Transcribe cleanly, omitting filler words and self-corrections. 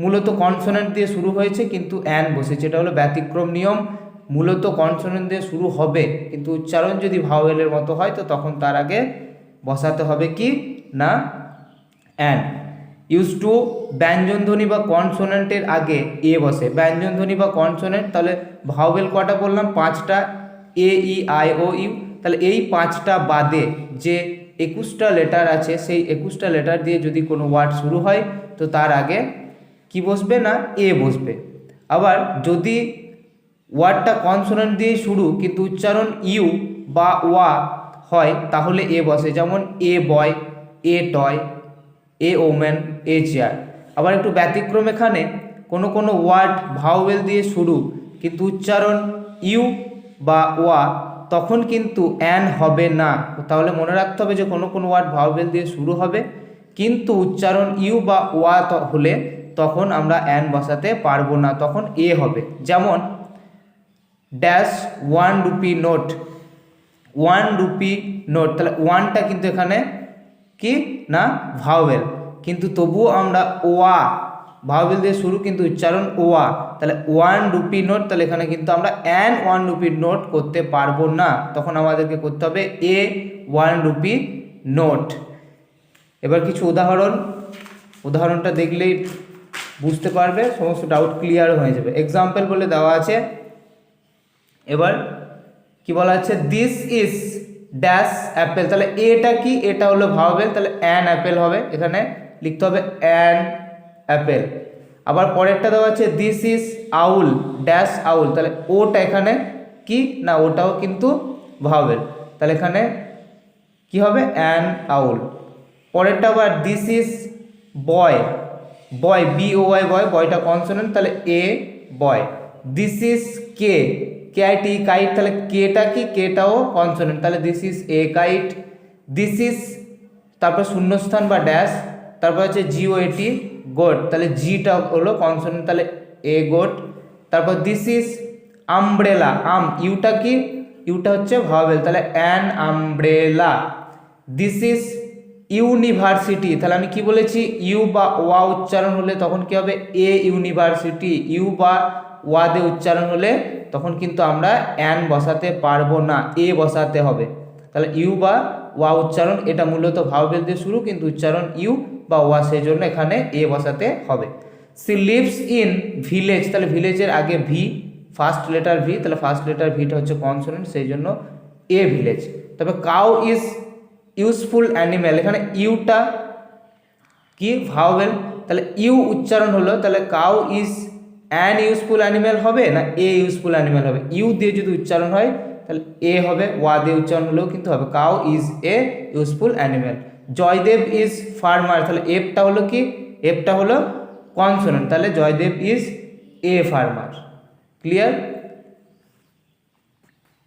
মূলত কনসোনেন্ট দিয়ে শুরু হয়েছে কিন্তু অ্যান বসেছে, এটা হলো ব্যতিক্রম নিয়ম। মূলত কনসোনেন্ট দিয়ে শুরু হবে কিন্তু উচ্চারণ যদি ভাওয়েলের মতো হয় তো তখন তার আগে বসাতে হবে কি না অ্যান। ইউজ টু ব্যঞ্জনধ্বনি বা কনসোনেন্টের আগে এ বসে। ব্যঞ্জনধ্বনি বা কনসোনেন্ট, তাহলে ভাওয়েল কটা বললাম 5টা, এ ই আই ও ইউ। তাহলে এই 5টা বাদে যে 21টা লেটার আছে সেই 21টা লেটার দিয়ে যদি কোনো ওয়ার্ড শুরু হয় তো তার আগে কি বসবে না এ বসবে। আবার যদি ওয়ার্ডটা কনসোনেন্ট দিয়ে শুরু কিন্তু উচ্চারণ ইউ বা ওয়া হয় তাহলে এ বসে, যেমন a boy, a toy, a woman, a chair. আবার একটু ব্যতিক্রম এখানে, কোনো কোনো ওয়ার্ড ভাওয়েল দিয়ে শুরু কিন্তু উচ্চারণ ইউ বা ওয়া তখন কিন্তু অ্যান হবে না। তাহলে মনে রাখতে হবে যে কোনো কোনো ওয়ার্ড ভাওয়েল দিয়ে শুরু হবে কিন্তু উচ্চারণ ইউ বা ওয়া হলে তখন আমরা অ্যান বসাতে পারবো না, তখন এ হবে। যেমন dash 1 rupee note, 1 rupee note, তাহলে ওয়ানটা কিন্তু এখানে কি না ভাওয়েল, কিন্তু তবুও আমরা ওয়া ভাওয়েল দিয়ে শুরু কিন্তু উচ্চারণ ওয়া, তাহলে 1 রুপি নোট, তাহলে এখানে কিন্তু আমরা অ্যান 1 রুপি নোট করতে পারবো না, তখন আমাদেরকে করতে হবে এ 1 রুপি নোট। এবার কিছু উদাহরণটা দেখলেই বুঝতে পারবে, সমস্ত ডাউট ক্লিয়ার হয়ে যাবে। এক্সাম্পল বলে দেওয়া আছে। এবার কি বলা আছে, দিস ইজ ড্যাশ অ্যাপেল, তাহলে এটা কি, এটা হলো ভাওয়েল, তাহলে অ্যান অ্যাপেল হবে, এখানে লিখতে হবে অ্যান অ্যাপেল। আবার পরেরটা দেওয়া আছে দিস ইজ আউল ড্যাশ আউল, তাহলে ওটা এখানে কি না ওটাও কিন্তু ভাওয়েল, তাহলে এখানে কি হবে অ্যান আউল। পরেরটা আবার this is boy, boy B O Y boy, বয়টা কনসোনেন্ট তাহলে a boy. This is K, K I T kite, তাহলে কেটা কি কেটাও কনসোনেন্ট, তাহলে this is a kite. This is তারপর শূন্যস্থান বা ড্যাশ, তারপর হচ্ছে জিও এটি গোট, তাহলে জিটা হলো কনসোনেন্ট তাহলে এ গোট। তারপর দিস ইজ আমব্রেলা, আম ইউটা কি ইউটা হচ্ছে ভাওয়েল, তাহলে an umbrella. This is university, তাহলে আমি কি বলেছি ইউ বা ওয়া উচ্চারণ হলে তখন কি হবে এ ইউনিভার্সিটি, ইউ বা ওয়া দিয়ে উচ্চারণ হলে তখন কিন্তু আমরা অ্যান বসাতে পারবো না, এ বসাতে হবে। তাহলে ইউ বা ওয়া উচ্চারণ এটা মূলত ভাওয়েল দিয়ে শুরু কিন্তু উচ্চারণ ইউ বা ওয়া, সেই জন্য এখানে এ বসাতে হবে। সি লিভস ইন ভিলেজ, তাহলে ভিলেজের আগে ভি, ফার্স্ট লেটার ভি, তাহলে ফার্স্ট লেটার ভিটা হচ্ছে কনসোনেন্ট সেই জন্য এ ভিলেজ। তবে কাউ ইজ ইউজফুল অ্যানিম্যাল, এখানে ইউটা কি ভাওয়েল, তাহলে ইউ উচ্চারণ হলো, তাহলে cow is an useful animal হবে না এ ইউজফুল অ্যানিম্যাল হবে, ইউ দিয়ে যদি উচ্চারণ হয় তাহলে এ হবে, ওয়া দিয়ে উচ্চারণ হলেও কিন্তু হবে cow is a useful animal. Joydev is farmer, তাহলে এফটা হলো কি এফটা হলো কনসোনেন্ট, তাহলে Joydev is a farmer. Clear.